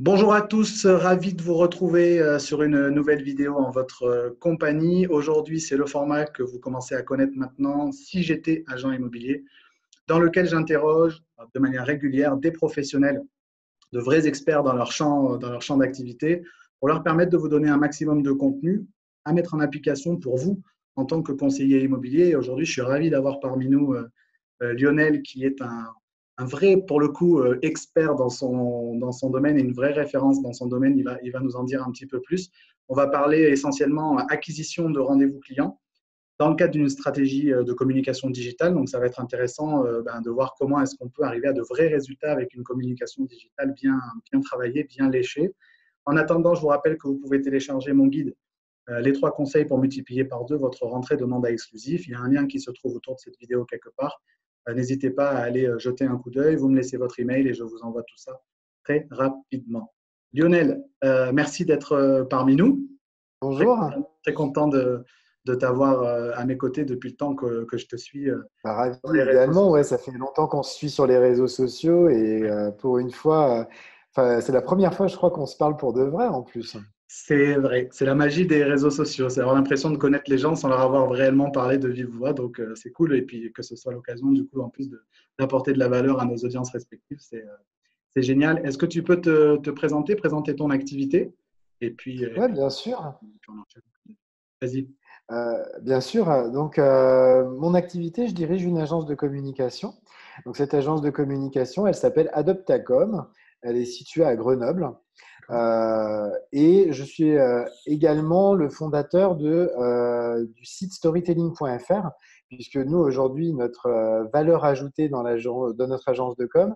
Bonjour à tous, ravi de vous retrouver sur une nouvelle vidéo en votre compagnie. Aujourd'hui, c'est le format que vous commencez à connaître maintenant, Si j'étais agent immobilier, dans lequel j'interroge de manière régulière des professionnels, de vrais experts dans leur champ d'activité, pour leur permettre de vous donner un maximum de contenu à mettre en application pour vous en tant que conseiller immobilier. Et aujourd'hui, je suis ravi d'avoir parmi nous Lionel, qui est un vrai, pour le coup, expert dans son domaine et une vraie référence dans son domaine. Il va nous en dire un petit peu plus. On va parler essentiellement acquisition de rendez-vous clients dans le cadre d'une stratégie de communication digitale. Donc, ça va être intéressant de voir comment est-ce qu'on peut arriver à de vrais résultats avec une communication digitale bien travaillée, bien léchée. En attendant, je vous rappelle que vous pouvez télécharger mon guide les 3 conseils pour multiplier par 2 votre rentrée de mandat exclusif. Il y a un lien qui se trouve autour de cette vidéo quelque part. N'hésitez pas à aller jeter un coup d'œil. Vous me laissez votre email et je vous envoie tout ça très rapidement. Lionel, merci d'être parmi nous. Bonjour. Très content de t'avoir à mes côtés depuis le temps que je te suis Bah, ravi sur les réseaux également. Ouais, sociaux. ça fait longtemps qu'on se suit sur les réseaux sociaux et pour une fois, c'est la première fois, je crois, qu'on se parle pour de vrai en plus. C'est vrai, c'est la magie des réseaux sociaux. C'est avoir l'impression de connaître les gens sans leur avoir réellement parlé de vive voix. Donc, c'est cool. Et puis, que ce soit l'occasion, du coup, en plus d'apporter de la valeur à nos audiences respectives, c'est génial. Est-ce que tu peux te présenter, présenter ton activité? Et Ouais, puis, bien sûr. on enchaîne. Vas-y. Bien sûr. Donc, mon activité, je dirige une agence de communication. Donc, cette agence de communication, elle s'appelle Adoptacom. Elle est située à Grenoble. D'accord. Et je suis également le fondateur du site storytelling.fr, puisque nous, aujourd'hui, notre valeur ajoutée dans notre agence de com,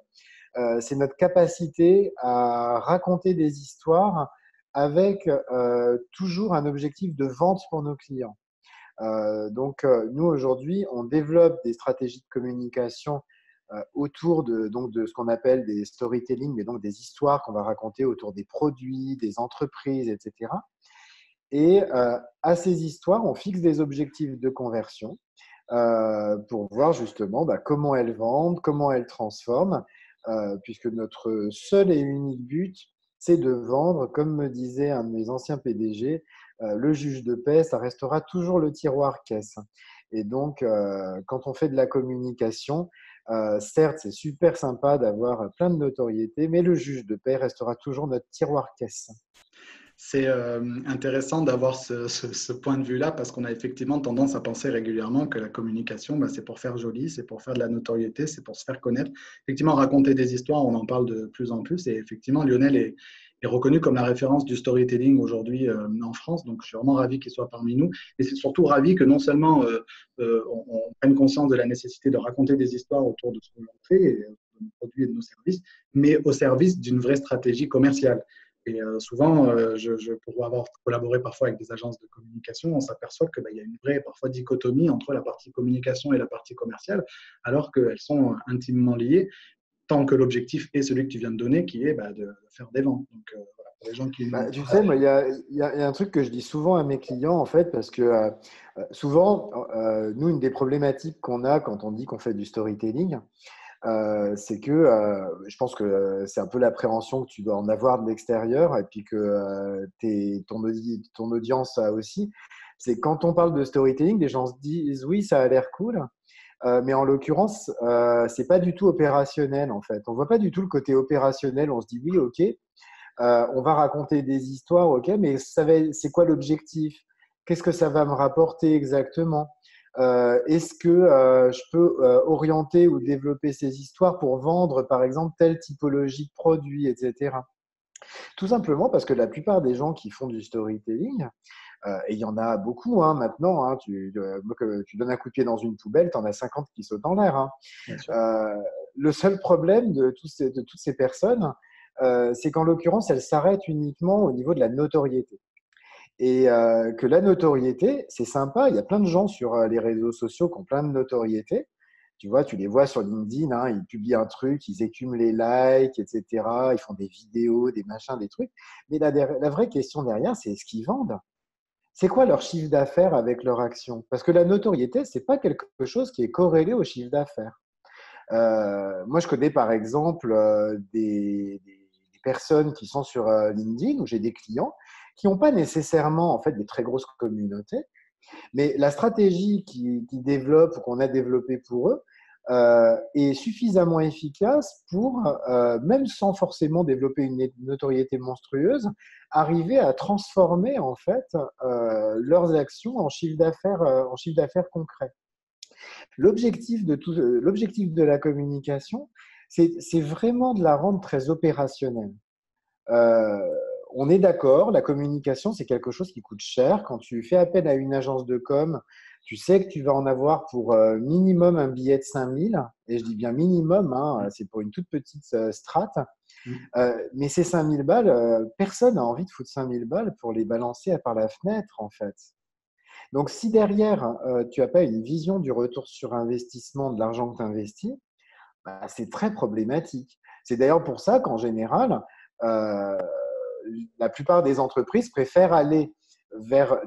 c'est notre capacité à raconter des histoires avec toujours un objectif de vente pour nos clients. Nous, aujourd'hui, on développe des stratégies de communication autour de ce qu'on appelle des storytelling, mais donc des histoires qu'on va raconter autour des produits, des entreprises, etc. Et à ces histoires, on fixe des objectifs de conversion pour voir justement comment elles vendent, comment elles transforment, puisque notre seul et unique but, c'est de vendre, comme me disait un de mes anciens PDG, le juge de paix, ça restera toujours le tiroir caisse. Et donc, quand on fait de la communication, certes, c'est super sympa d'avoir plein de notoriété, mais le juge de paix restera toujours notre tiroir caisse. C'est intéressant d'avoir ce point de vue-là parce qu'on a effectivement tendance à penser régulièrement que la communication, c'est pour faire joli, c'est pour faire de la notoriété, c'est pour se faire connaître. Effectivement, raconter des histoires, on en parle de plus en plus et effectivement, Lionel est reconnu comme la référence du storytelling aujourd'hui en France. Donc, je suis vraiment ravi qu'il soit parmi nous et c'est surtout ravi que non seulement on prenne conscience de la nécessité de raconter des histoires autour de ce que l'on fait, et, de nos produits et de nos services, mais au service d'une vraie stratégie commerciale. Et souvent, pour avoir collaboré parfois avec des agences de communication, on s'aperçoit qu'il y a une vraie parfois dichotomie entre la partie communication et la partie commerciale, alors qu'elles sont intimement liées, tant que l'objectif est celui que tu viens de donner, qui est de faire des ventes. Donc, voilà, pour les gens qui nous Tu sais, moi, il y a un truc que je dis souvent à mes clients, en fait, parce que souvent, nous, une des problématiques qu'on a quand on dit qu'on fait du storytelling, c'est que je pense que c'est un peu l'appréhension que tu dois en avoir de l'extérieur et puis que ton audience a aussi. C'est quand on parle de storytelling, les gens se disent oui, ça a l'air cool, mais en l'occurrence, c'est pas du tout opérationnel en fait. On voit pas du tout le côté opérationnel. On se dit oui, ok, on va raconter des histoires, ok, mais c'est quoi l'objectif? Qu'est-ce que ça va me rapporter exactement? Est-ce que je peux orienter ou développer ces histoires pour vendre, par exemple, telle typologie de produit, etc. Tout simplement parce que la plupart des gens qui font du storytelling, et il y en a beaucoup maintenant, tu donnes un coup de pied dans une poubelle, tu en as 50 qui sautent en l'air. bien sûr. Euh, le seul problème de toutes ces personnes, c'est qu'en l'occurrence, elles s'arrêtent uniquement au niveau de la notoriété. Et que la notoriété, c'est sympa. Il y a plein de gens sur les réseaux sociaux qui ont plein de notoriété. Tu vois, tu les vois sur LinkedIn, ils publient un truc, ils écument les likes, etc. Ils font des vidéos, des machins, des trucs. Mais la vraie question derrière, c'est est-ce qu'ils vendent? C'est quoi leur chiffre d'affaires avec leur action? Parce que la notoriété, c'est pas quelque chose qui est corrélé au chiffre d'affaires. Moi, je connais par exemple des personnes qui sont sur LinkedIn ou j'ai des clients qui n'ont pas nécessairement en fait des très grosses communautés, mais la stratégie qu'ils développent ou qu'on a développée pour eux est suffisamment efficace pour, même sans forcément développer une notoriété monstrueuse, arriver à transformer en fait leurs actions en chiffre d'affaires concret. L'objectif de la communication, c'est vraiment de la rendre très opérationnelle. Euh, on est d'accord, la communication, c'est quelque chose qui coûte cher. Quand tu fais appel à une agence de com, tu sais que tu vas en avoir pour minimum un billet de 5 000. Et je dis bien minimum, hein, c'est pour une toute petite strate. Mais ces 5 000 balles, personne n'a envie de foutre 5 000 balles pour les balancer par la fenêtre, en fait. Donc, si derrière, tu n'as pas une vision du retour sur investissement de l'argent que tu investis, bah, c'est très problématique. C'est d'ailleurs pour ça qu'en général, euh, la plupart des entreprises préfèrent aller vers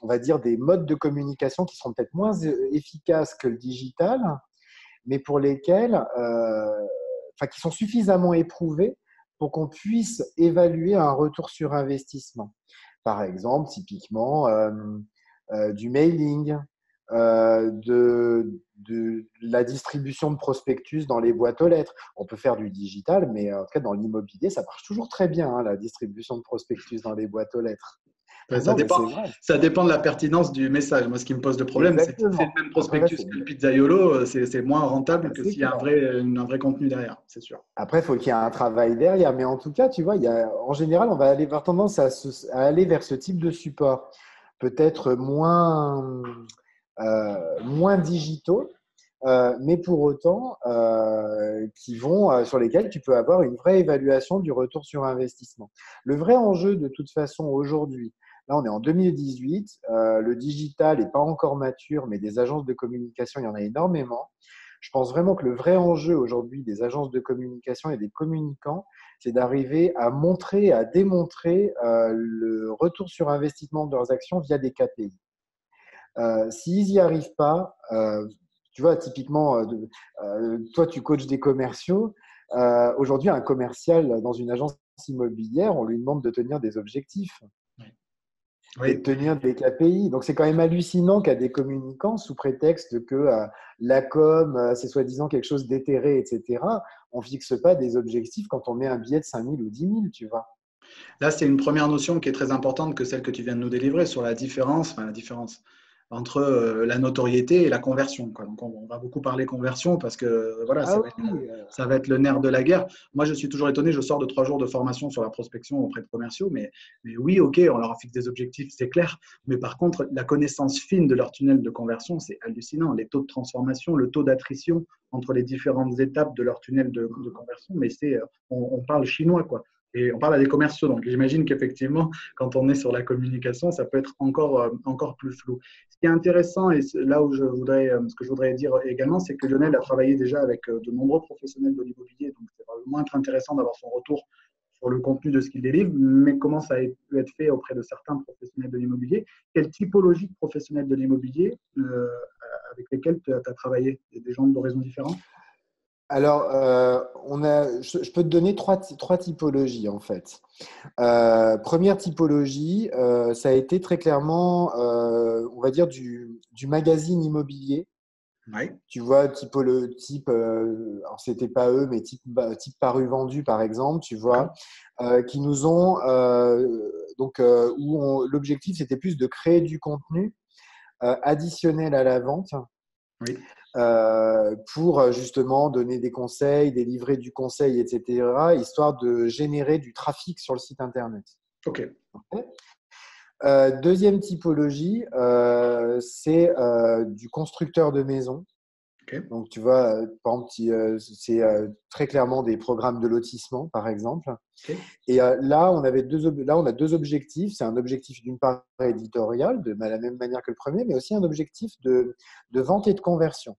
on va dire, des modes de communication qui seront peut-être moins efficaces que le digital, mais pour lesquels, qui sont suffisamment éprouvés pour qu'on puisse évaluer un retour sur investissement. Par exemple, typiquement, du mailing, de la distribution de prospectus dans les boîtes aux lettres. On peut faire du digital, mais en tout cas, dans l'immobilier, ça marche toujours très bien, hein, la distribution de prospectus dans les boîtes aux lettres. Ça Non, mais dépend, c'est vrai. ça dépend de la pertinence du message. Moi, ce qui me pose le problème, c'est que si c'est le Exactement. même Après, prospectus que le pizzaiolo, c'est moins rentable que c'est s'il y a clair. un vrai contenu derrière, c'est sûr. Après, il faut qu'il y ait un travail derrière. Mais en tout cas, tu vois, en général, on va avoir tendance à aller vers ce type de support. Peut-être moins digitaux, mais pour autant, sur lesquels tu peux avoir une vraie évaluation du retour sur investissement. Le vrai enjeu, de toute façon, aujourd'hui, là, on est en 2018, le digital n'est pas encore mature, mais des agences de communication, il y en a énormément. Je pense vraiment que le vrai enjeu aujourd'hui des agences de communication et des communicants, c'est d'arriver à montrer, à démontrer le retour sur investissement de leurs actions via des KPI. S'ils n'y arrivent pas, tu vois, typiquement, toi, tu coaches des commerciaux. Aujourd'hui, un commercial dans une agence immobilière, on lui demande de tenir des objectifs et de Oui, tenir des KPI. Donc, c'est quand même hallucinant qu'à des communicants, sous prétexte que la com, c'est soi-disant quelque chose d'éthéré, etc., on ne fixe pas des objectifs quand on met un billet de 5 000 ou 10 000, tu vois. là, c'est une première notion qui est très importante que celle que tu viens de nous délivrer sur la différence entre la notoriété et la conversion, quoi. Donc, on va beaucoup parler conversion parce que voilà, Ah oui, ça va être le nerf de la guerre. Moi, je suis toujours étonné, je sors de 3 jours de formation sur la prospection auprès de commerciaux, mais oui, ok, on leur fixe des objectifs, c'est clair. Mais par contre, la connaissance fine de leur tunnel de conversion, c'est hallucinant. Les taux de transformation, le taux d'attrition entre les différentes étapes de leur tunnel de conversion, mais on parle chinois, quoi. Et on parle à des commerciaux, donc j'imagine qu'effectivement, quand on est sur la communication, ça peut être encore plus flou. Ce qui est intéressant, et là où ce que je voudrais dire également, c'est que Lionel a travaillé déjà avec de nombreux professionnels de l'immobilier, donc c'est vraiment intéressant d'avoir son retour sur le contenu de ce qu'il délivre, mais comment ça a pu être fait auprès de certains professionnels de l'immobilier. Quelle typologie de professionnels de l'immobilier avec lesquels tu as travaillé? Des gens d'horizons différents? alors, je peux te donner trois typologies en fait. Première typologie, ça a été très clairement, on va dire, du magazine immobilier. Oui. Tu vois, alors c'était pas eux, mais type paru vendu par exemple, tu vois, qui nous ont, l'objectif c'était plus de créer du contenu additionnel à la vente Oui. pour justement donner des conseils, délivrer du conseil, etc., histoire de générer du trafic sur le site internet. OK. Okay. Deuxième typologie, c'est du constructeur de maison. OK. Donc, tu vois, par exemple, c'est très clairement des programmes de lotissement, par exemple. OK. Et là, on a deux objectifs. C'est un objectif d'une part éditorial, de la même manière que le premier, mais aussi un objectif de vente et de conversion.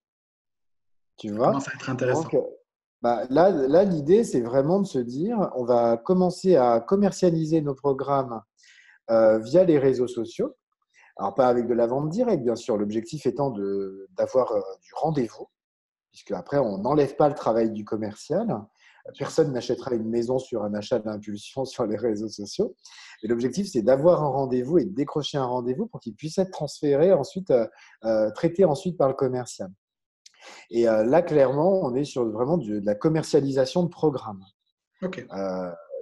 Tu Ça commence vois? à être intéressant. Donc, là, l'idée, c'est vraiment de se dire, on va commencer à commercialiser nos programmes via les réseaux sociaux. Alors, pas avec de la vente directe, bien sûr. L'objectif étant d'avoir du rendez-vous. puisque après, on n'enlève pas le travail du commercial. Personne n'achètera une maison sur un achat d'impulsion sur les réseaux sociaux. Et l'objectif, c'est d'avoir un rendez-vous et de décrocher un rendez-vous pour qu'il puisse être transféré ensuite, traité ensuite par le commercial. Et là, clairement, on est sur vraiment de la commercialisation de programmes. Ok.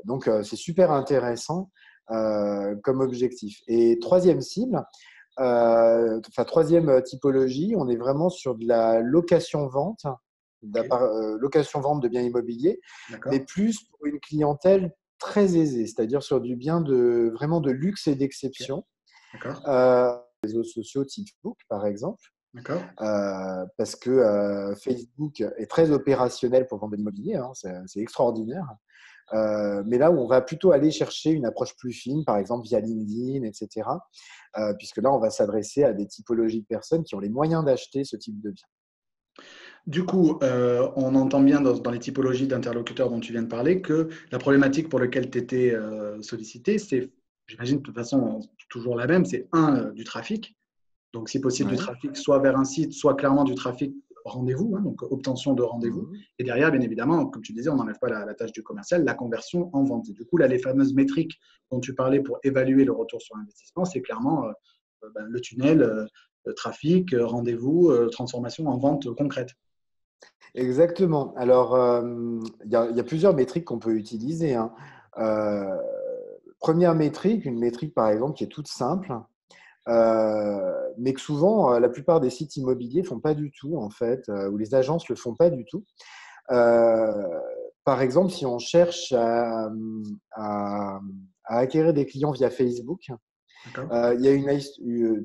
Donc, c'est super intéressant comme objectif. Et troisième cible, troisième typologie, on est vraiment sur de la location-vente, location-vente de biens immobiliers, mais plus pour une clientèle très aisée, c'est-à-dire sur du bien vraiment de luxe et d'exception. D'accord. Les réseaux sociaux type Facebook, par exemple. D'accord. Parce que Facebook est très opérationnel pour vendre de l'immobilier, hein, c'est extraordinaire. Mais là où on va plutôt aller chercher une approche plus fine, par exemple via LinkedIn, etc., puisque là, on va s'adresser à des typologies de personnes qui ont les moyens d'acheter ce type de bien. Du coup, on entend bien dans les typologies d'interlocuteurs dont tu viens de parler que la problématique pour laquelle tu étais sollicité, c'est, j'imagine de toute façon, toujours la même, c'est du trafic. Donc, si possible, du Ouais. trafic soit vers un site, soit clairement du trafic rendez-vous, hein, donc obtention de rendez-vous. Mhm. Et derrière, bien évidemment, comme tu disais, on n'enlève pas la tâche du commercial, la conversion en vente. Et du coup, là, les fameuses métriques dont tu parlais pour évaluer le retour sur investissement, c'est clairement le tunnel, trafic, rendez-vous, transformation en vente concrète. Exactement. Alors, il y a plusieurs métriques qu'on peut utiliser, hein. Euh, Première métrique, une métrique par exemple qui est toute simple, mais que souvent la plupart des sites immobiliers font pas du tout en fait, ou les agences le font pas du tout. Euh, Par exemple, si on cherche à- à acquérir des clients via Facebook, D'accord. il y a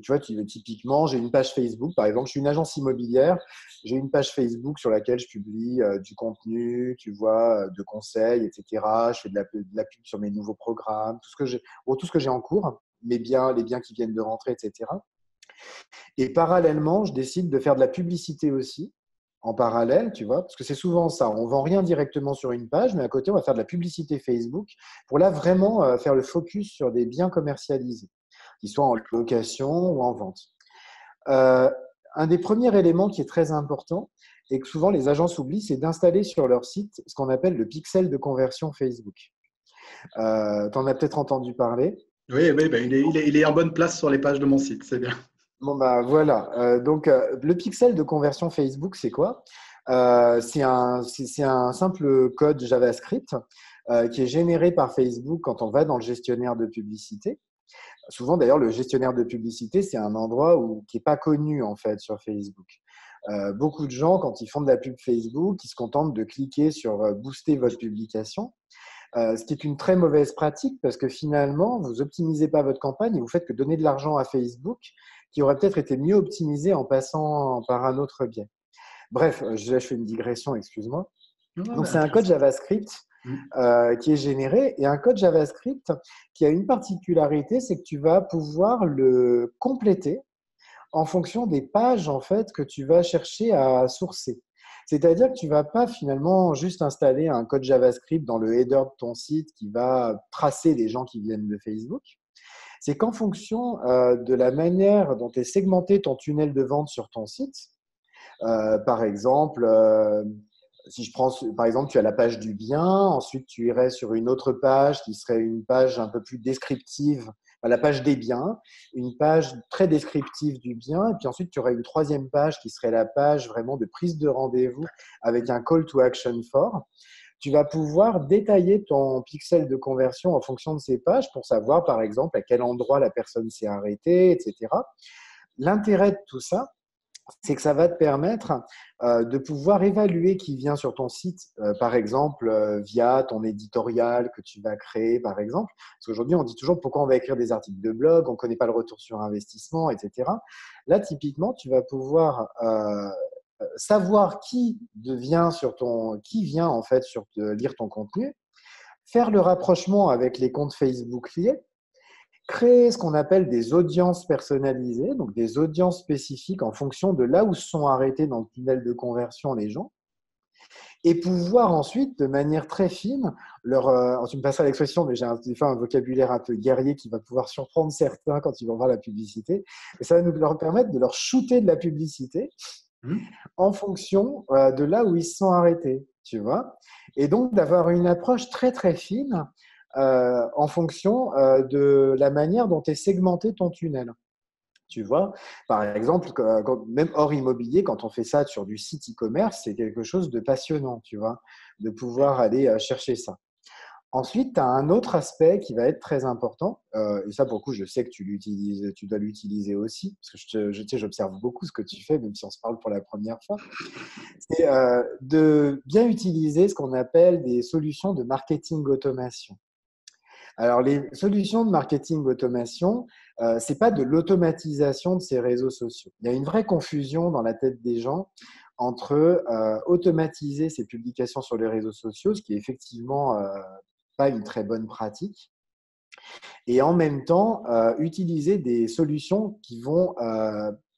tu vois, typiquement, j'ai une page Facebook, par exemple, je suis une agence immobilière, j'ai une page Facebook sur laquelle je publie du contenu, tu vois, de conseils, etc. Je fais de la pub sur mes nouveaux programmes, tout ce que j'ai en cours, les biens qui viennent de rentrer, etc. Et parallèlement, je décide de faire de la publicité aussi, en parallèle, tu vois, parce que c'est souvent ça. On ne vend rien directement sur une page, mais à côté, on va faire de la publicité Facebook pour là vraiment faire le focus sur des biens commercialisés, qu'ils soient en location ou en vente. Euh, un des premiers éléments qui est très important et que souvent les agences oublient, c'est d'installer sur leur site ce qu'on appelle le pixel de conversion Facebook. Tu en as peut-être entendu parler. Oui, oui, ben, il est en bonne place sur les pages de mon site, c'est bien. Bon, bah voilà. Donc, le pixel de conversion Facebook, c'est quoi? C'est un simple code JavaScript qui est généré par Facebook quand on va dans le gestionnaire de publicité. Souvent, d'ailleurs, le gestionnaire de publicité, c'est un endroit qui n'est pas connu en fait sur Facebook. Beaucoup de gens, quand ils font de la pub Facebook, ils se contentent de cliquer sur booster votre publication, ce qui est une très mauvaise pratique parce que finalement, vous n'optimisez pas votre campagne et vous faites que donner de l'argent à Facebook qui aurait peut-être été mieux optimisé en passant par un autre biais. Bref, je fais une digression, excuse-moi. Non, Donc, ben, c'est un code intéressant. JavaScript Mm. qui est généré et un code JavaScript qui a une particularité, c'est que tu vas pouvoir le compléter en fonction des pages en fait que tu vas chercher à sourcer. C'est-à-dire que tu ne vas pas finalement juste installer un code JavaScript dans le header de ton site qui va tracer les gens qui viennent de Facebook. C'est qu'en fonction de la manière dont est segmenté ton tunnel de vente sur ton site, par exemple, si je prends, par exemple, tu as la page du bien, ensuite tu irais sur une autre page qui serait une page un peu plus descriptive, la page des biens, une page très descriptive du bien, et puis ensuite tu aurais une troisième page qui serait la page vraiment de prise de rendez-vous avec un call to action fort. Tu vas pouvoir détailler ton pixel de conversion en fonction de ces pages pour savoir, par exemple, à quel endroit la personne s'est arrêtée, etc. L'intérêt de tout ça, c'est que ça va te permettre de pouvoir évaluer qui vient sur ton site, par exemple, via ton éditorial que tu vas créer, par exemple. Parce qu'aujourd'hui, on dit toujours pourquoi on va écrire des articles de blog, on ne connaît pas le retour sur investissement, etc. Là, typiquement, tu vas pouvoir savoir qui vient en fait lire ton contenu, faire le rapprochement avec les comptes Facebook liés, créer ce qu'on appelle des audiences personnalisées, donc des audiences spécifiques en fonction de là où se sont arrêtés dans le tunnel de conversion les gens, et pouvoir ensuite, de manière très fine, tu me passeras l'expression, mais j'ai des fois un vocabulaire un peu guerrier qui va pouvoir surprendre certains quand ils vont voir la publicité, et ça va leur permettre de leur shooter de la publicité Mhm. en fonction de là où ils se sont arrêtés, tu vois. Et donc, d'avoir une approche très, très fine en fonction de la manière dont est segmenté ton tunnel. Tu vois, par exemple, même hors immobilier, quand on fait ça sur du site e-commerce, c'est quelque chose de passionnant, tu vois, de pouvoir aller chercher ça. Ensuite, tu as un autre aspect qui va être très important, et ça, pour le coup, je sais que tu l'utilises, tu dois l'utiliser aussi, parce que tu sais, j'observe beaucoup ce que tu fais, même si on se parle pour la première fois. C'est de bien utiliser ce qu'on appelle des solutions de marketing automation. Alors, les solutions de marketing automation, ce n'est pas de l'automatisation de ces réseaux sociaux. Il y a une vraie confusion dans la tête des gens entre automatiser ces publications sur les réseaux sociaux, ce qui est effectivement pas une très bonne pratique, et en même temps utiliser des solutions qui vont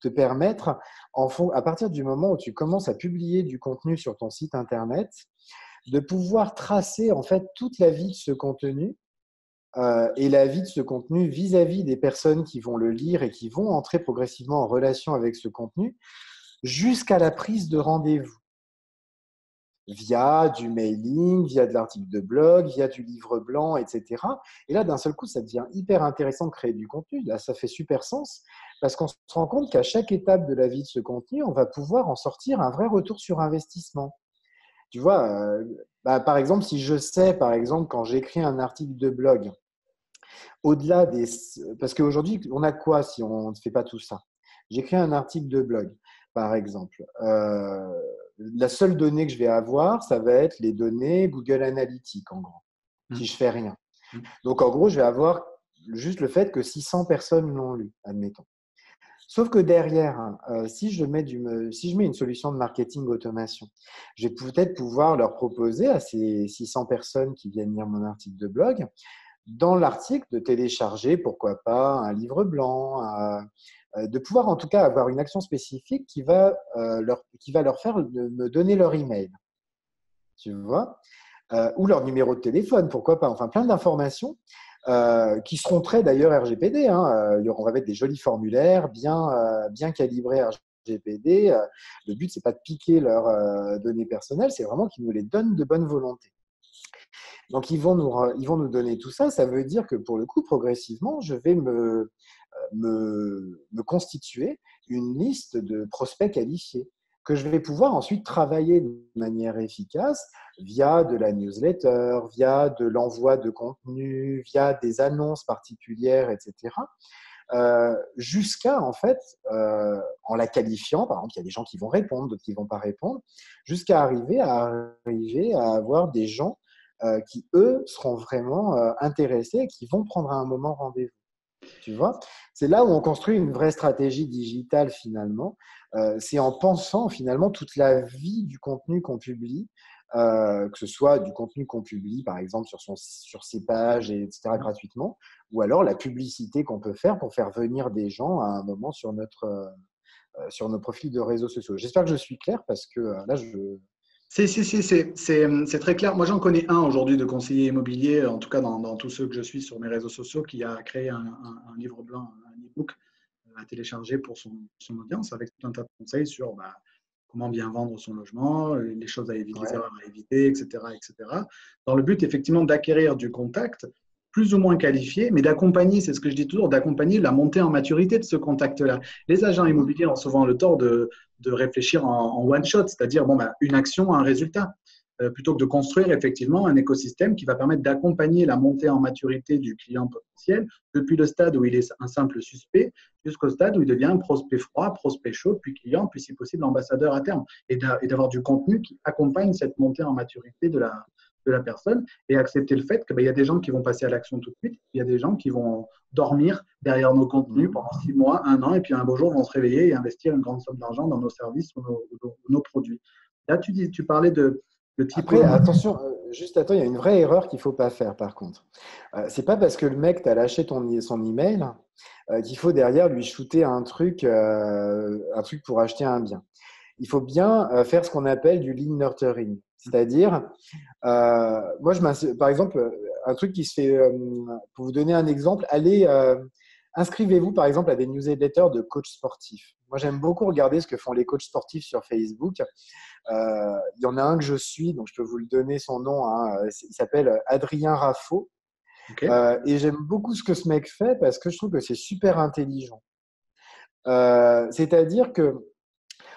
te permettre, à partir du moment où tu commences à publier du contenu sur ton site internet, de pouvoir tracer en fait toute la vie de ce contenu et la vie de ce contenu vis-à-vis des personnes qui vont le lire et qui vont entrer progressivement en relation avec ce contenu jusqu'à la prise de rendez-vous via du mailing, via de l'article de blog, via du livre blanc, etc. Et là, d'un seul coup, ça devient hyper intéressant de créer du contenu. Là, ça fait super sens parce qu'on se rend compte qu'à chaque étape de la vie de ce contenu, on va pouvoir en sortir un vrai retour sur investissement. Tu vois, par exemple, si je sais, par exemple, quand j'écris un article de blog, au-delà des… Parce qu'aujourd'hui, on a quoi si on ne fait pas tout ça? J'écris un article de blog, par exemple. La seule donnée que je vais avoir, ça va être les données Google Analytics, en gros, si Mhm. je fais rien. Mhm. Donc, en gros, je vais avoir juste le fait que 600 personnes l'ont lu, admettons. Sauf que derrière, si je mets une solution de marketing automation, je vais peut-être pouvoir leur proposer à ces 600 personnes qui viennent lire mon article de blog, dans l'article, de télécharger, pourquoi pas, un livre blanc, de pouvoir en tout cas avoir une action spécifique qui va leur faire me donner leur email, tu vois, ou leur numéro de téléphone, pourquoi pas, enfin plein d'informations qui seront très d'ailleurs RGPD. Hein. On va mettre des jolis formulaires bien calibrés RGPD. Le but, c'est pas de piquer leurs données personnelles, c'est vraiment qu'ils nous les donnent de bonne volonté. Donc, ils vont nous donner tout ça. Ça veut dire que pour le coup, progressivement, je vais me constituer une liste de prospects qualifiés que je vais pouvoir ensuite travailler de manière efficace via de la newsletter, via de l'envoi de contenu, via des annonces particulières, etc. Jusqu'à, en fait, en la qualifiant, par exemple, il y a des gens qui vont répondre, d'autres qui ne vont pas répondre, jusqu'à arriver à avoir des gens qui, eux, seront vraiment intéressés et qui vont prendre à un moment rendez-vous. Tu vois, c'est là où on construit une vraie stratégie digitale finalement. C'est en pensant finalement toute la vie du contenu qu'on publie, que ce soit du contenu qu'on publie par exemple sur ses pages, etc. gratuitement, ou alors la publicité qu'on peut faire pour faire venir des gens à un moment sur nos profils de réseaux sociaux. J'espère que je suis clair parce que là, C'est très clair. Moi, j'en connais un aujourd'hui de conseiller immobilier, en tout cas dans tous ceux que je suis sur mes réseaux sociaux, qui a créé un livre blanc, un e-book à télécharger pour son audience avec tout un tas de conseils sur comment bien vendre son logement, les choses à éviter, les ouais. erreurs à éviter, etc., etc. Dans le but, effectivement, d'acquérir du contact plus ou moins qualifié, mais d'accompagner, c'est ce que je dis toujours, d'accompagner la montée en maturité de ce contact-là. Les agents Mhm. immobiliers ont souvent le tort de réfléchir en one shot, c'est-à-dire une action, un résultat, plutôt que de construire effectivement un écosystème qui va permettre d'accompagner la montée en maturité du client potentiel depuis le stade où il est un simple suspect jusqu'au stade où il devient un prospect froid, prospect chaud, puis client, puis si possible ambassadeur à terme, et d'avoir du contenu qui accompagne cette montée en maturité de la personne et accepter le fait qu'il y a des gens qui vont passer à l'action tout de suite, il y a des gens qui vont dormir derrière nos contenus Mhm. pendant 6 mois, un an, et puis un beau jour vont se réveiller et investir une grande somme d'argent dans nos services ou nos produits. Là, tu parlais de Après, typologie. attention, juste attends, il y a une vraie erreur qu'il ne faut pas faire par contre. C'est pas parce que le mec t'a lâché son email qu'il faut derrière lui shooter un truc pour acheter un bien. Il faut bien faire ce qu'on appelle du lean nurturing. C'est-à-dire, moi, par exemple, un truc qui se fait, pour vous donner un exemple, inscrivez-vous par exemple à des newsletters de coachs sportifs. Moi, j'aime beaucoup regarder ce que font les coachs sportifs sur Facebook. Il y en a un que je suis, donc je peux vous le donner son nom, hein. Il s'appelle Adrien Raffo. OK. Et j'aime beaucoup ce que ce mec fait parce que je trouve que c'est super intelligent. C'est-à-dire que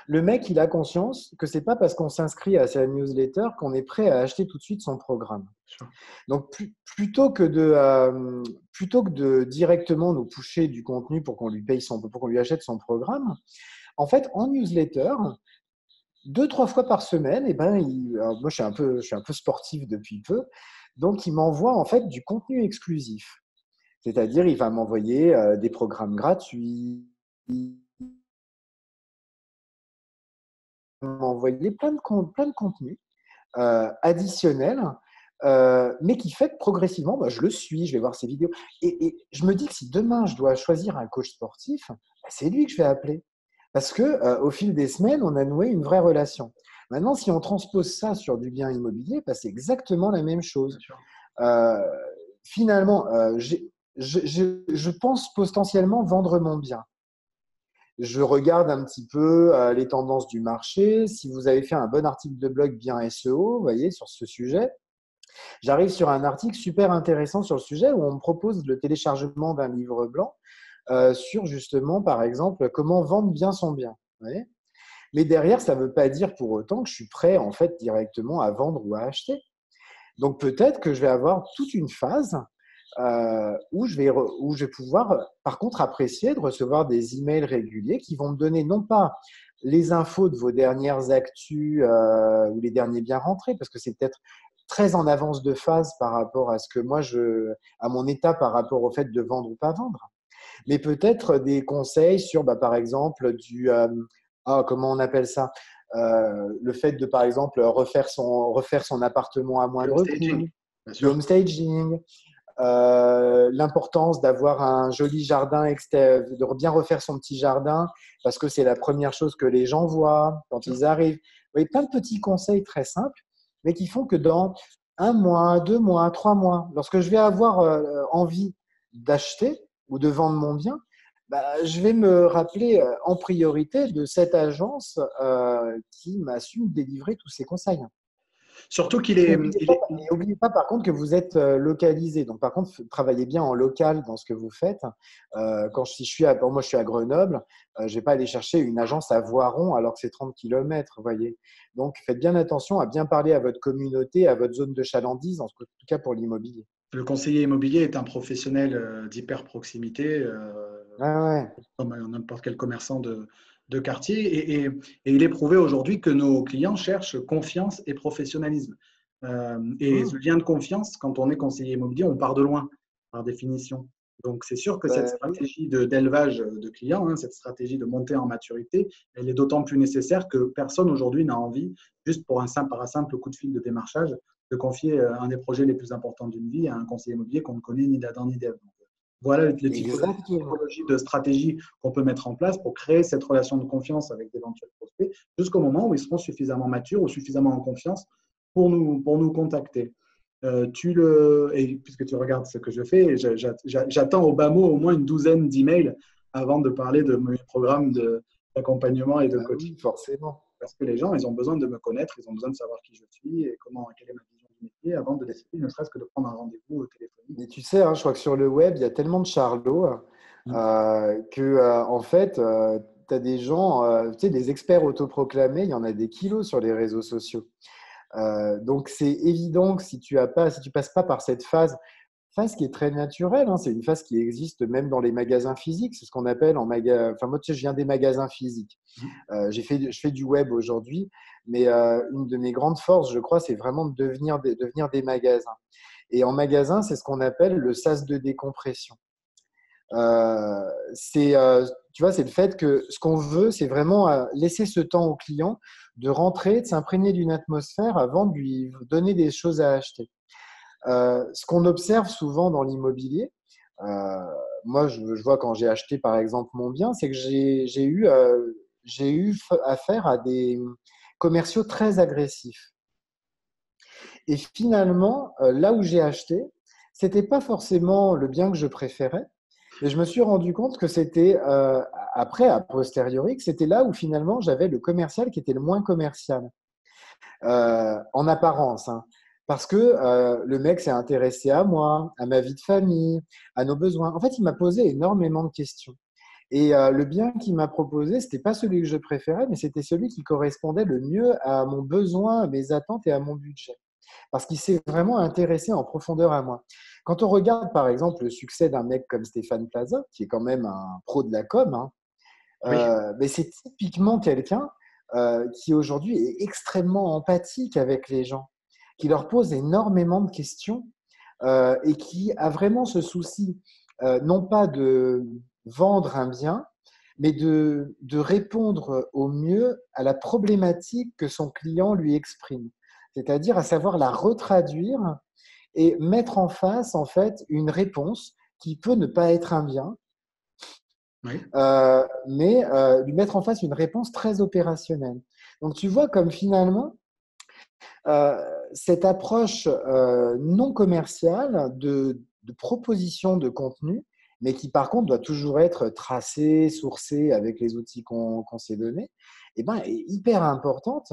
le mec, il a conscience que c'est pas parce qu'on s'inscrit à sa newsletter qu'on est prêt à acheter tout de suite son programme. Sure. Donc, plutôt que de directement nous pusher du contenu pour qu'on lui paye pour qu'on lui achète son programme, en fait, en newsletter, 2-3 fois par semaine, alors moi je suis un peu sportif depuis peu, donc il m'envoie en fait du contenu exclusif. C'est-à-dire, il va m'envoyer des programmes gratuits, il va m'envoyer plein de contenus additionnels, mais qui fait que progressivement, bah, je le suis, je vais voir ses vidéos. Et je me dis que si demain je dois choisir un coach sportif, bah, c'est lui que je vais appeler. Parce que au fil des semaines, on a noué une vraie relation. Maintenant, si on transpose ça sur du bien immobilier, bah, c'est exactement la même Bien chose. sûr. Euh, Finalement, je pense potentiellement vendre mon bien. Je regarde un petit peu les tendances du marché. Si vous avez fait un bon article de blog bien SEO, vous voyez, sur ce sujet, j'arrive sur un article super intéressant sur le sujet où on me propose le téléchargement d'un livre blanc sur justement, par exemple, comment vendre bien son bien. Vous voyez. Mais derrière, ça ne veut pas dire pour autant que je suis prêt en fait directement à vendre ou à acheter. Donc peut-être que je vais avoir toute une phase où je vais pouvoir, par contre, apprécier de recevoir des emails réguliers qui vont me donner non pas les infos de vos dernières actus ou les derniers biens rentrés, parce que c'est peut-être très en avance de phase par rapport à ce que à mon état par rapport au fait de vendre ou pas vendre, mais peut-être des conseils sur, bah, par exemple, comment on appelle ça, le fait de, par exemple, refaire son appartement à Le moindre staging, coût, bien du sûr. home staging, l'importance d'avoir un joli jardin extérieur, de bien refaire son petit jardin, parce que c'est la première chose que les gens voient quand Bien sûr. ils arrivent. Vous voyez, plein de petits conseils très simples, mais qui font que dans 1 mois, 2 mois, 3 mois, lorsque je vais avoir envie d'acheter ou de vendre mon bien, bah, je vais me rappeler en priorité de cette agence qui m'a su me délivrer tous ces conseils. Surtout Et oubliez pas, par contre, que vous êtes localisé. Donc, par contre, travaillez bien en local dans ce que vous faites. Si je suis bon, moi, je suis à Grenoble, je ne vais pas aller chercher une agence à Voiron alors que c'est 30 kilomètres, voyez. Donc, faites bien attention à bien parler à votre communauté, à votre zone de chalandise, en tout cas pour l'immobilier. le conseiller immobilier est un professionnel d'hyper proximité, Ah ouais. comme n'importe quel commerçant de quartier. Et il est prouvé aujourd'hui que nos clients cherchent confiance et professionnalisme. Et ce Mmh. lien de confiance, quand on est conseiller immobilier, on part de loin, par définition. Donc, c'est sûr que cette Bah oui, stratégie d'élevage de clients, hein, cette stratégie de montée en maturité, elle est d'autant plus nécessaire que personne aujourd'hui n'a envie, juste par un simple coup de fil de démarchage, de confier un des projets les plus importants d'une vie à un conseiller immobilier qu'on ne connaît ni d'Adam ni d'Ève. Voilà les exactement. typologies de stratégies qu'on peut mettre en place pour créer cette relation de confiance avec d'éventuels prospects jusqu'au moment où ils seront suffisamment matures ou suffisamment en confiance pour nous contacter. Et puisque tu regardes ce que je fais, j'attends au bas mot au moins une douzaine d'emails avant de parler de mes programmes d'accompagnement et de Bah coaching. oui, forcément. Parce que les gens, ils ont besoin de me connaître, ils ont besoin de savoir qui je suis et quelle est ma vision du métier avant de décider, ne serait-ce que de prendre un rendez-vous téléphonique. Mais tu sais, hein, je crois que sur le web, il y a tellement de charlots en fait, tu as des gens, tu sais, des experts autoproclamés, il y en a des kilos sur les réseaux sociaux. Donc, c'est évident que si tu passes pas par cette phase qui est très naturelle, hein, c'est une phase qui existe même dans les magasins physiques, c'est ce qu'on appelle enfin, moi, tu sais, je viens des magasins physiques. Je fais du web aujourd'hui, mais une de mes grandes forces, je crois, c'est vraiment de devenir des magasins. Et en magasin, c'est ce qu'on appelle le sas de décompression. Tu vois, c'est le fait que ce qu'on veut, c'est vraiment laisser ce temps au client de rentrer, de s'imprégner d'une atmosphère avant de lui donner des choses à acheter. Ce qu'on observe souvent dans l'immobilier, euh, moi, je vois quand j'ai acheté par exemple mon bien, c'est que j'ai eu affaire à des commerciaux très agressifs. Et finalement, là où j'ai acheté, c'était pas forcément le bien que je préférais, Et je me suis rendu compte que c'était après, a posteriori, que c'était là où finalement j'avais le commercial qui était le moins commercial, en apparence, hein. Parce que le mec s'est intéressé à moi, à ma vie de famille, à nos besoins. En fait, il m'a posé énormément de questions. Et le bien qu'il m'a proposé, c'était pas celui que je préférais, mais c'était celui qui correspondait le mieux à mon besoin, à mes attentes et à mon budget. Parce qu'il s'est vraiment intéressé en profondeur à moi. Quand on regarde, par exemple, le succès d'un mec comme Stéphane Plaza, qui est quand même un pro de la com, hein, Oui, mais c'est typiquement quelqu'un qui aujourd'hui est extrêmement empathique avec les gens, qui leur pose énormément de questions et qui a vraiment ce souci, non pas de vendre un bien, mais de répondre au mieux à la problématique que son client lui exprime. C'est-à-dire à savoir la retraduire et mettre en face, en fait, une réponse qui peut ne pas être un bien, oui. mais lui mettre en face une réponse très opérationnelle. Donc, tu vois comme finalement, euh, cette approche non commerciale de proposition de contenu, mais qui par contre doit toujours être tracée, sourcée avec les outils qu'on s'est donnés, eh ben, est hyper importante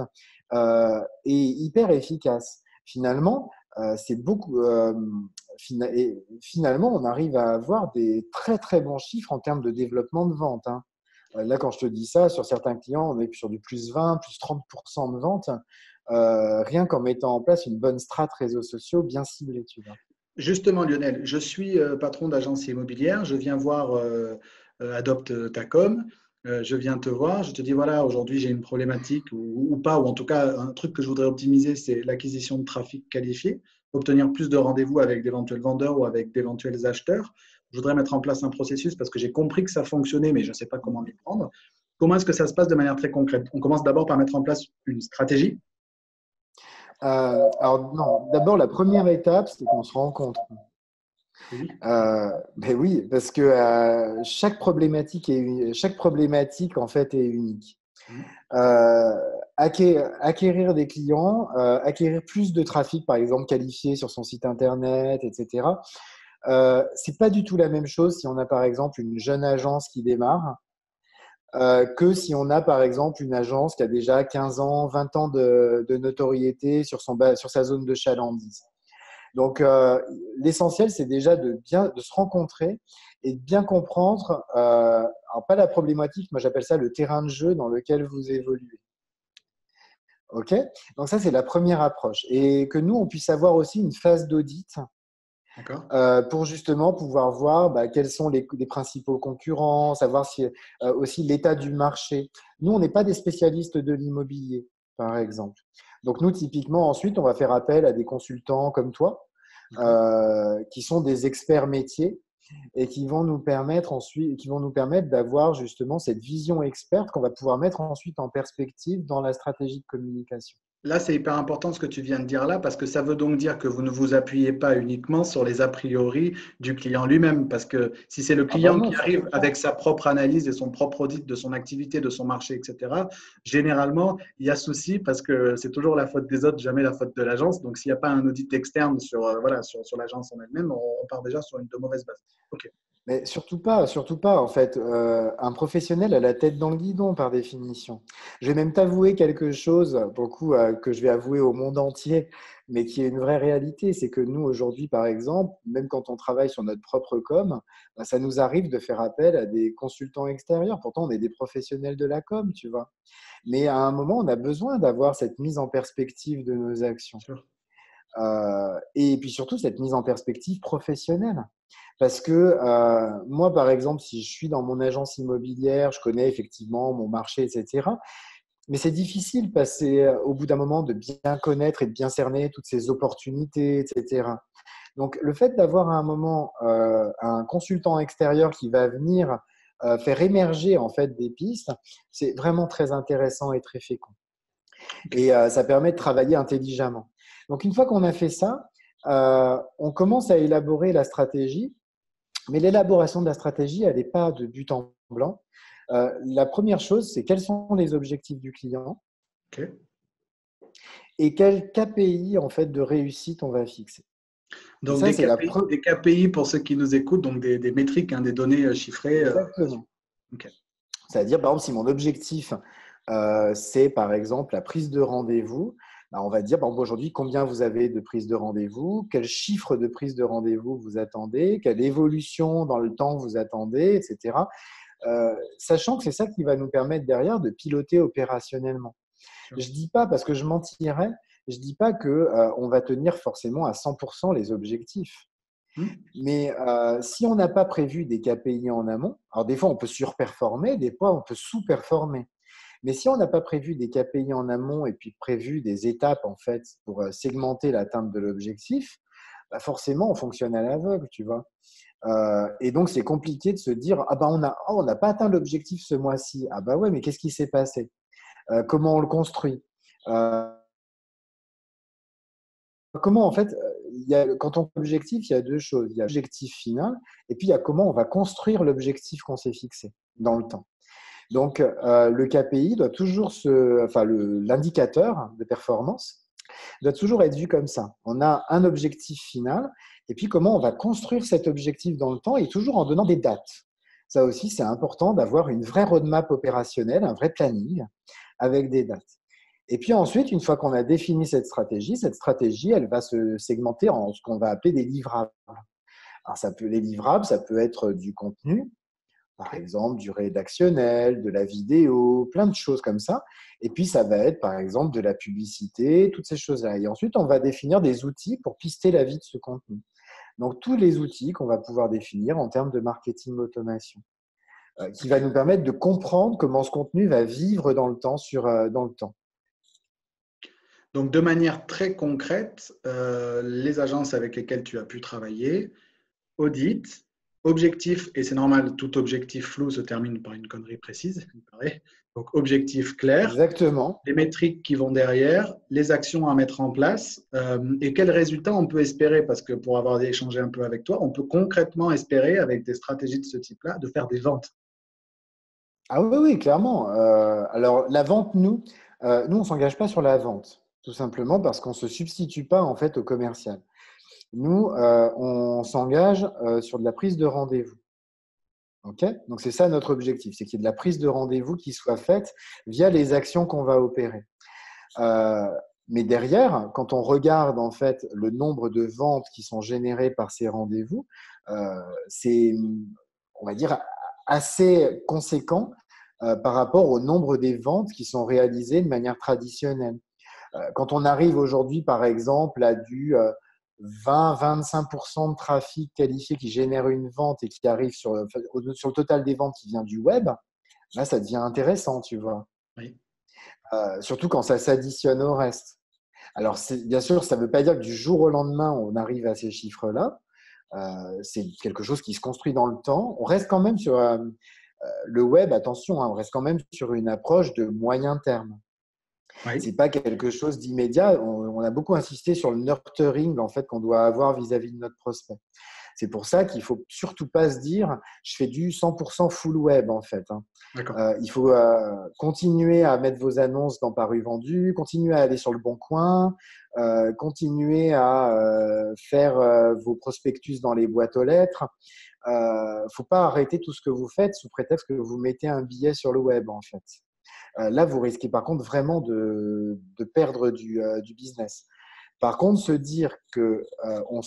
et hyper efficace. Finalement, c'est beaucoup. Et finalement, on arrive à avoir des très très bons chiffres en termes de développement de vente, hein. Là, quand je te dis ça, sur certains clients, on est sur du plus 20, plus 30% de vente, rien qu'en mettant en place une bonne strate réseaux sociaux bien ciblée, tu vois. Justement, Lionel, je suis patron d'agence immobilière. Je viens voir Adopte ta com. Je viens te voir. Je te dis, voilà, aujourd'hui, j'ai une problématique ou pas, ou en tout cas, un truc que je voudrais optimiser, c'est l'acquisition de trafic qualifié, obtenir plus de rendez-vous avec d'éventuels vendeurs ou avec d'éventuels acheteurs. Je voudrais mettre en place un processus parce que j'ai compris que ça fonctionnait, mais je ne sais pas comment m'y prendre. Comment est-ce que ça se passe de manière très concrète? On commence d'abord par mettre en place une stratégie. Alors, non, d'abord, la première étape, c'est qu'on se rencontre. Oui. Ben oui, parce que chaque problématique, en fait, est unique. Euh, Acquérir des clients, acquérir plus de trafic, par exemple, qualifié sur son site internet, etc. C'est pas du tout la même chose si on a, par exemple, une jeune agence qui démarre que si on a, par exemple, une agence qui a déjà 15 ans, 20 ans de notoriété sur sa zone de chalandise. Donc, l'essentiel, c'est déjà de se rencontrer et de bien comprendre, alors pas la problématique, moi j'appelle ça le terrain de jeu dans lequel vous évoluez. OK? Donc ça, c'est la première approche. Et que nous, on puisse avoir aussi une phase d'audit D'accord? pour justement pouvoir voir quels sont les principaux concurrents, savoir si, aussi l'état du marché. Nous, on n'est pas des spécialistes de l'immobilier, par exemple. Donc nous, typiquement, ensuite, on va faire appel à des consultants comme toi, D'accord? qui sont des experts métiers et qui vont nous permettre d'avoir justement cette vision experte qu'on va pouvoir mettre ensuite en perspective dans la stratégie de communication. Là, c'est hyper important ce que tu viens de dire là, parce que ça veut donc dire que vous ne vous appuyez pas uniquement sur les a priori du client lui-même, parce que si c'est le Ah ben client non, qui arrive surtout pas. avec sa propre analyse et son propre audit de son activité, de son marché, etc., généralement, il y a souci parce que c'est toujours la faute des autres, jamais la faute de l'agence. Donc, s'il n'y a pas un audit externe sur, voilà, sur l'agence en elle-même, on part déjà sur une de mauvaise base. OK. Mais surtout pas, en fait. Un professionnel a la tête dans le guidon, par définition. Je vais même t'avouer quelque chose, pour le coup, que je vais avouer au monde entier, mais qui est une vraie réalité. C'est que nous, aujourd'hui, par exemple, même quand on travaille sur notre propre com, ça nous arrive de faire appel à des consultants extérieurs. Pourtant, on est des professionnels de la com, tu vois. Mais à un moment, on a besoin d'avoir cette mise en perspective de nos actions. Sûr. Et puis surtout, cette mise en perspective professionnelle. Parce que moi, par exemple, si je suis dans mon agence immobilière, je connais effectivement mon marché, etc. Mais c'est difficile passer au bout d'un moment de bien connaître et de bien cerner toutes ces opportunités, etc. Donc, le fait d'avoir à un moment un consultant extérieur qui va venir faire émerger en fait des pistes, c'est vraiment très intéressant et très fécond. OK. Et ça permet de travailler intelligemment. Donc, une fois qu'on a fait ça, on commence à élaborer la stratégie. Mais l'élaboration de la stratégie, elle n'est pas de but en blanc. La première chose, c'est quels sont les objectifs du client OK. et quel KPI en fait de réussite on va fixer. Et Donc ça, des c'est la KPI, preuve. des KPI pour ceux qui nous écoutent, donc des métriques, hein, des données chiffrées. Exactement. Ok. C'est-à-dire, par exemple, si mon objectif, c'est par exemple la prise de rendez-vous, bah, on va dire, par exemple, aujourd'hui, combien vous avez de prises de rendez-vous, quel chiffre de prise de rendez-vous vous attendez, quelle évolution dans le temps vous attendez, etc. Sachant que c'est ça qui va nous permettre derrière de piloter opérationnellement. Sure. Je dis pas, parce que je mentirais, je dis pas que on va tenir forcément à 100% les objectifs. Hmm. Mais si on n'a pas prévu des KPI en amont, alors des fois on peut surperformer, des fois on peut sous-performer. Mais si on n'a pas prévu des KPI en amont et puis prévu des étapes en fait pour segmenter l'atteinte de l'objectif, bah forcément on fonctionne à l'aveugle, tu vois. Et donc c'est compliqué de se dire ah bah on n'a pas atteint l'objectif ce mois-ci. Ah bah ouais, mais qu'est-ce qui s'est passé? Comment on le construit? Euh, Comment en fait, quand on a l'objectif, il y a deux choses. Il y a l'objectif final et puis il y a comment on va construire l'objectif qu'on s'est fixé dans le temps. Donc, le KPI doit toujours enfin, l'indicateur de performance doit toujours être vu comme ça. On a un objectif final et puis comment on va construire cet objectif dans le temps et toujours en donnant des dates. Ça aussi, c'est important d'avoir une vraie roadmap opérationnelle, un vrai planning avec des dates. Et puis ensuite, une fois qu'on a défini cette stratégie, elle va se segmenter en ce qu'on va appeler des livrables. Alors, les livrables, ça peut être du contenu, par Ok. exemple du rédactionnel, de la vidéo, plein de choses comme ça. Et puis, ça va être, par exemple, de la publicité, toutes ces choses-là. Et ensuite, on va définir des outils pour pister la vie de ce contenu. Donc, tous les outils qu'on va pouvoir définir en termes de marketing automation, qui va Ok. nous permettre de comprendre comment ce contenu va vivre dans le temps, dans le temps. Donc, de manière très concrète, les agences avec lesquelles tu as pu travailler, audit, objectif, et c'est normal, tout objectif flou se termine par une connerie précise, il paraît. Donc, objectif clair, Exactement. les métriques qui vont derrière, les actions à mettre en place et quels résultats on peut espérer, parce que pour avoir échangé un peu avec toi, on peut concrètement espérer, avec des stratégies de ce type-là, de faire des ventes. Ah oui, oui, clairement. Alors, la vente, nous, on ne s'engage pas sur la vente, tout simplement parce qu'on ne se substitue pas en fait au commercial. Nous, on s'engage sur de la prise de rendez-vous. Ok. Donc, c'est ça notre objectif, c'est qu'il y ait de la prise de rendez-vous qui soit faite via les actions qu'on va opérer. Euh, mais derrière, quand on regarde en fait le nombre de ventes qui sont générées par ces rendez-vous, c'est, on va dire, assez conséquent par rapport au nombre des ventes qui sont réalisées de manière traditionnelle. Quand on arrive aujourd'hui, par exemple, à du 20-25% de trafic qualifié qui génère une vente et qui arrive sur le total des ventes qui vient du web, là, ça devient intéressant, tu vois. Oui. Surtout quand ça s'additionne au reste. Alors, bien sûr, ça ne veut pas dire que du jour au lendemain, on arrive à ces chiffres-là. C'est quelque chose qui se construit dans le temps. On reste quand même sur le web, attention, hein, on reste quand même sur une approche de moyen terme. Oui. C'est pas quelque chose d'immédiat. On a beaucoup insisté sur le nurturing en fait qu'on doit avoir vis-à-vis de notre prospect. C'est pour ça qu'il faut surtout pas se dire je fais du 100% full web en fait. Hein. D'accord. Il faut continuer à mettre vos annonces dans Paru Vendu, continuer à aller sur le Bon Coin, continuer à faire vos prospectus dans les boîtes aux lettres. Faut pas arrêter tout ce que vous faites sous prétexte que vous mettez un billet sur le web en fait. Là, vous risquez par contre vraiment de perdre du business. Par contre, se dire que on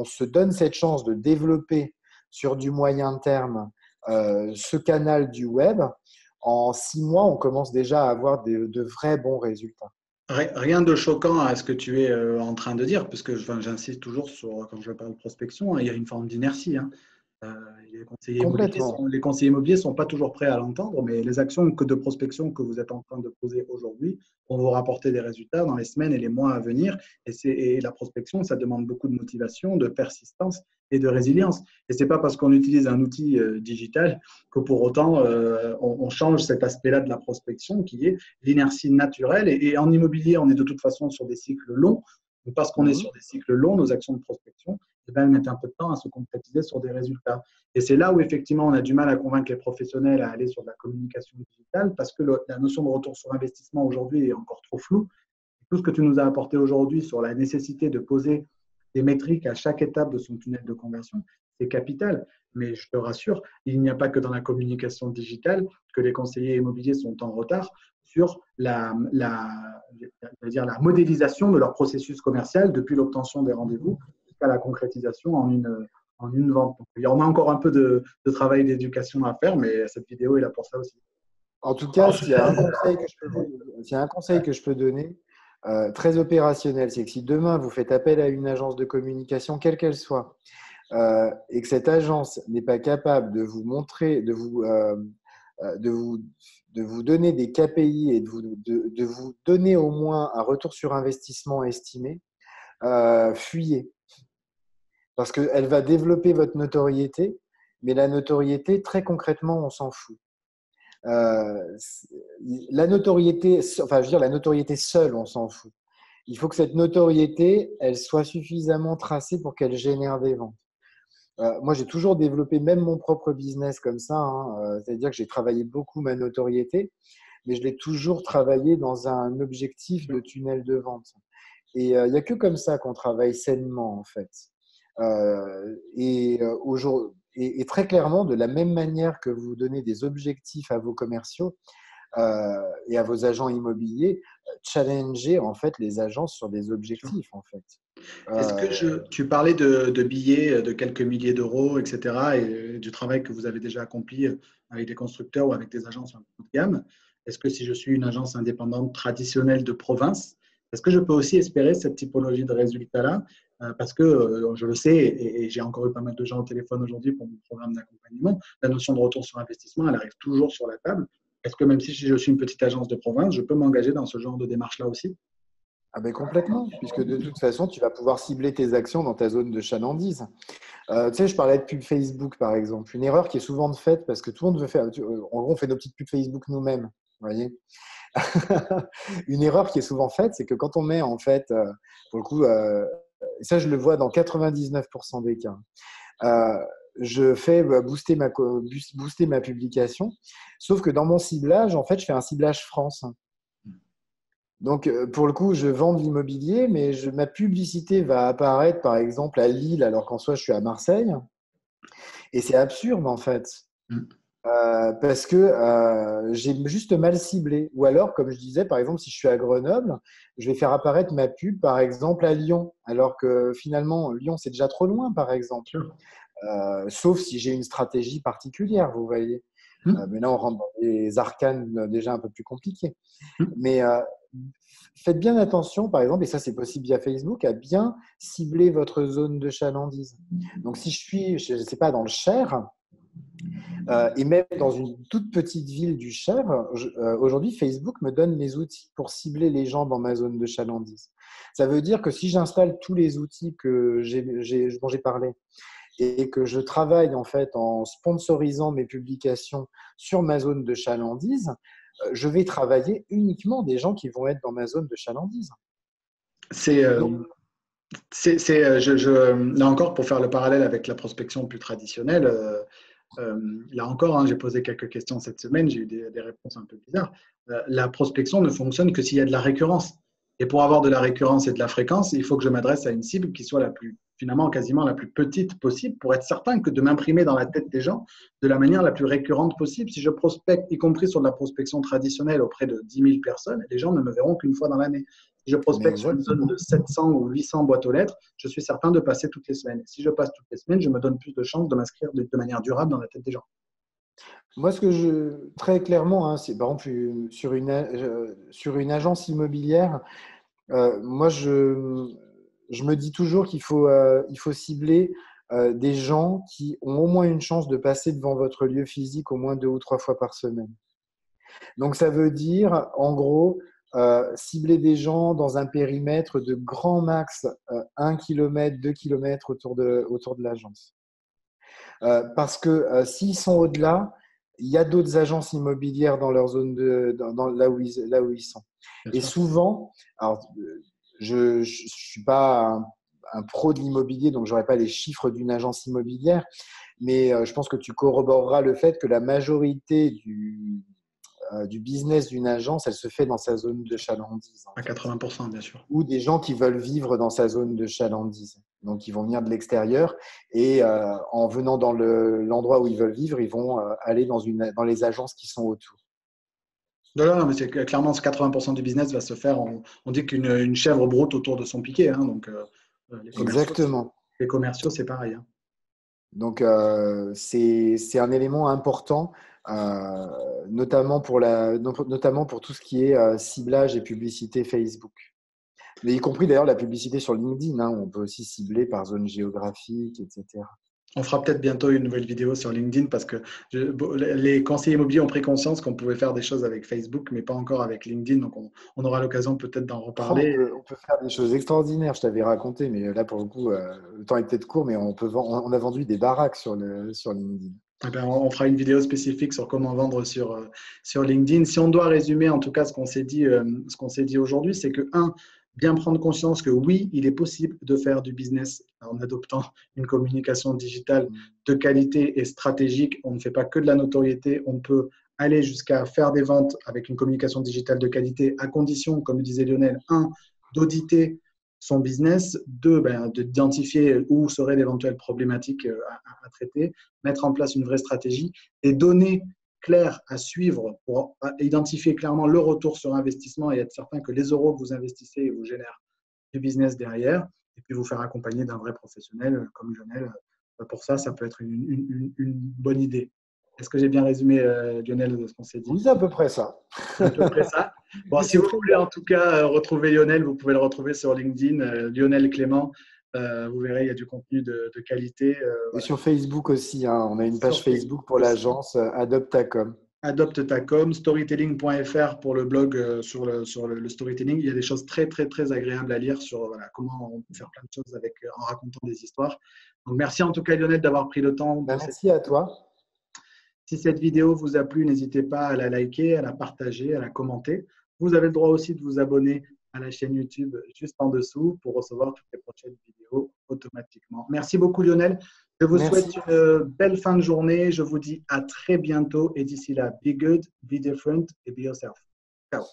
se donne cette chance de développer sur du moyen terme ce canal du web, en 6 mois, on commence déjà à avoir de vrais bons résultats. Rien de choquant à ce que tu es en train de dire, puisque j'insiste toujours sur, quand je parle de prospection, hein, il y a une forme d'inertie. Hein. Euh, Complètement. Les conseillers immobiliers sont pas toujours prêts à l'entendre, mais les actions de prospection que vous êtes en train de poser aujourd'hui vont vous rapporter des résultats dans les semaines et les mois à venir. Et la prospection, ça demande beaucoup de motivation, de persistance et de résilience. Et c'est pas parce qu'on utilise un outil digital que pour autant on change cet aspect-là de la prospection qui est l'inertie naturelle. Et en immobilier, on est de toute façon sur des cycles longs. Donc parce qu'on est Mhm. sur des cycles longs, nos actions de prospection, eh bien, elles mettent un peu de temps à se concrétiser sur des résultats. Et c'est là où effectivement on a du mal à convaincre les professionnels à aller sur de la communication digitale parce que la notion de retour sur investissement aujourd'hui est encore trop floue. Tout ce que tu nous as apporté aujourd'hui sur la nécessité de poser des métriques à chaque étape de son tunnel de conversion, c'est capital. Mais je te rassure, il n'y a pas que dans la communication digitale que les conseillers immobiliers sont en retard sur la modélisation de leur processus commercial depuis l'obtention des rendez-vous jusqu'à la concrétisation en une vente. Donc, il y en a encore un peu de travail d'éducation à faire, mais cette vidéo est là pour ça aussi. En tout cas, s'il y a un conseil que je peux donner, très opérationnel, c'est que si demain vous faites appel à une agence de communication, quelle qu'elle soit, et que cette agence n'est pas capable de vous montrer, de vous, de vous donner des KPI et de vous donner au moins un retour sur investissement estimé, fuyez. Parce qu'elle va développer votre notoriété, mais la notoriété, très concrètement, on s'en fout. La notoriété, enfin, je veux dire, la notoriété seule, on s'en fout. Il faut que cette notoriété, elle soit suffisamment tracée pour qu'elle génère des ventes. Moi, j'ai toujours développé même mon propre business comme ça, hein. C'est-à-dire que j'ai travaillé beaucoup ma notoriété, mais je l'ai toujours travaillé dans un objectif de tunnel de vente. Et il n'y a que comme ça qu'on travaille sainement, en fait. Et très clairement, de la même manière que vous donnez des objectifs à vos commerciaux et à vos agents immobiliers, challenger en fait les agences sur des objectifs, en fait. Est-ce que tu parlais de billets de quelques milliers d'euros, etc., et du travail que vous avez déjà accompli avec des constructeurs ou avec des agences un peu haut de gamme. Est-ce que si je suis une agence indépendante traditionnelle de province, est-ce que je peux aussi espérer cette typologie de résultats-là? Parce que je le sais, et j'ai encore eu pas mal de gens au téléphone aujourd'hui pour mon programme d'accompagnement, la notion de retour sur investissement, elle arrive toujours sur la table. Est-ce que même si je suis une petite agence de province, je peux m'engager dans ce genre de démarche-là aussi? Ah ben complètement, puisque de toute façon, tu vas pouvoir cibler tes actions dans ta zone de chalandise. Tu sais, je parlais de pub Facebook, par exemple. Une erreur qui est souvent faite parce que tout le monde veut faire. En gros, on fait nos petites pubs Facebook nous-mêmes. Vous voyez. Une erreur qui est souvent faite, c'est que quand on met, en fait, pour le coup, et ça, je le vois dans 99% des cas, je fais booster ma publication, sauf que dans mon ciblage, en fait, je fais un ciblage France. Donc, pour le coup, je vends de l'immobilier, mais ma publicité va apparaître, par exemple, à Lille, alors qu'en soi, je suis à Marseille. Et c'est absurde, en fait, parce que j'ai juste mal ciblé. Ou alors, comme je disais, par exemple, si je suis à Grenoble, je vais faire apparaître ma pub, par exemple, à Lyon, alors que finalement, Lyon, c'est déjà trop loin, par exemple. Sauf si j'ai une stratégie particulière, vous voyez. Mais là, on rentre dans des arcanes déjà un peu plus compliqués. Mais faites bien attention, par exemple, et ça c'est possible via Facebook, à bien cibler votre zone de chalandise. Donc si je suis, je ne sais pas, dans le Cher, et même dans une toute petite ville du Cher, aujourd'hui Facebook me donne les outils pour cibler les gens dans ma zone de chalandise. Ça veut dire que si j'installe tous les outils dont j'ai parlé, et que je travaille en fait en sponsorisant mes publications sur ma zone de chalandise, je vais travailler uniquement des gens qui vont être dans ma zone de chalandise. C'est, là encore, pour faire le parallèle avec la prospection plus traditionnelle, là encore, hein, j'ai posé quelques questions cette semaine, j'ai eu des réponses un peu bizarres. La prospection ne fonctionne que s'il y a de la récurrence. Et pour avoir de la récurrence et de la fréquence, il faut que je m'adresse à une cible qui soit finalement quasiment la plus petite possible pour être certain que de m'imprimer dans la tête des gens de la manière la plus récurrente possible. Si je prospecte, y compris sur de la prospection traditionnelle auprès de 10 000 personnes, les gens ne me verront qu'une fois dans l'année. Si je prospecte sur une zone de 700 ou 800 boîtes aux lettres, je suis certain de passer toutes les semaines. Si je passe toutes les semaines, je me donne plus de chances de m'inscrire de manière durable dans la tête des gens. Moi, très clairement, hein, c'est par exemple sur une agence immobilière, moi, je me dis toujours il faut cibler des gens qui ont au moins une chance de passer devant votre lieu physique au moins 2 ou 3 fois par semaine. Donc, ça veut dire, en gros, cibler des gens dans un périmètre de grand max 1 km, 2 km autour de l'agence. Parce que s'ils sont au-delà, il y a d'autres agences immobilières dans leur zone là où ils sont. Et souvent, alors, je ne suis pas un pro de l'immobilier, donc je n'aurai pas les chiffres d'une agence immobilière, mais je pense que tu corroboreras le fait que la majorité du business d'une agence, elle se fait dans sa zone de chalandise. À 80%, bien sûr. Ou des gens qui veulent vivre dans sa zone de chalandise. Donc, ils vont venir de l'extérieur et en venant dans l'endroit où ils veulent vivre, ils vont aller dans les agences qui sont autour. Non, non, mais c'est clairement 80% du business va se faire. On dit qu'une chèvre broute autour de son piquet, hein, donc les commerciaux, Exactement. c'est pareil, hein. Donc, c'est un élément important, euh, notamment pour tout ce qui est ciblage et publicité Facebook. Mais y compris d'ailleurs la publicité sur LinkedIn, hein, on peut aussi cibler par zone géographique, etc. On fera peut-être bientôt une nouvelle vidéo sur LinkedIn parce que les conseillers immobiliers ont pris conscience qu'on pouvait faire des choses avec Facebook, mais pas encore avec LinkedIn. Donc, on aura l'occasion peut-être d'en Oh, reparler. on peut faire des choses extraordinaires, je t'avais raconté, mais là, pour le coup, le temps est peut-être court, mais on a vendu des baraques sur LinkedIn. Eh ben, on fera une vidéo spécifique sur comment vendre sur LinkedIn. Si on doit résumer en tout cas ce qu'on s'est dit aujourd'hui, c'est que, un, bien prendre conscience que oui, il est possible de faire du business en adoptant une communication digitale de qualité et stratégique. On ne fait pas que de la notoriété, on peut aller jusqu'à faire des ventes avec une communication digitale de qualité à condition, comme le disait Lionel, un, d'auditer son business, deux, d'identifier où seraient d'éventuelles problématiques à traiter, mettre en place une vraie stratégie, des données claires à suivre pour identifier clairement le retour sur investissement et être certain que les euros que vous investissez vous génèrent du business derrière, et puis vous faire accompagner d'un vrai professionnel comme Lionel. Pour ça, ça peut être une bonne idée. Est-ce que j'ai bien résumé, Lionel, de ce qu'on s'est dit? Oui, c'est à peu près ça. C'est à peu près ça. Bon, si C'est vous très voulez bien. en tout cas retrouver Lionel, vous pouvez le retrouver sur LinkedIn, Lionel Clément. Vous verrez, il y a du contenu de qualité. Et Voilà. sur Facebook aussi, hein, on a une page Sur Facebook Facebook pour aussi. l'agence Adoptacom. Adopte-ta-com, storytelling.fr pour le blog sur le storytelling. Il y a des choses très, très, très agréables à lire sur voilà, comment on peut faire plein de choses en racontant des histoires. Donc, merci en tout cas, Lionel, d'avoir pris le temps Ben, pour cette merci à vidéo. toi. Si cette vidéo vous a plu, n'hésitez pas à la liker, à la partager, à la commenter. Vous avez le droit aussi de vous abonner à la chaîne YouTube juste en dessous pour recevoir toutes les prochaines vidéos automatiquement. Merci beaucoup Lionel. Je vous Merci. souhaite une belle fin de journée. Je vous dis à très bientôt et d'ici là, be good, be different et be yourself. Ciao.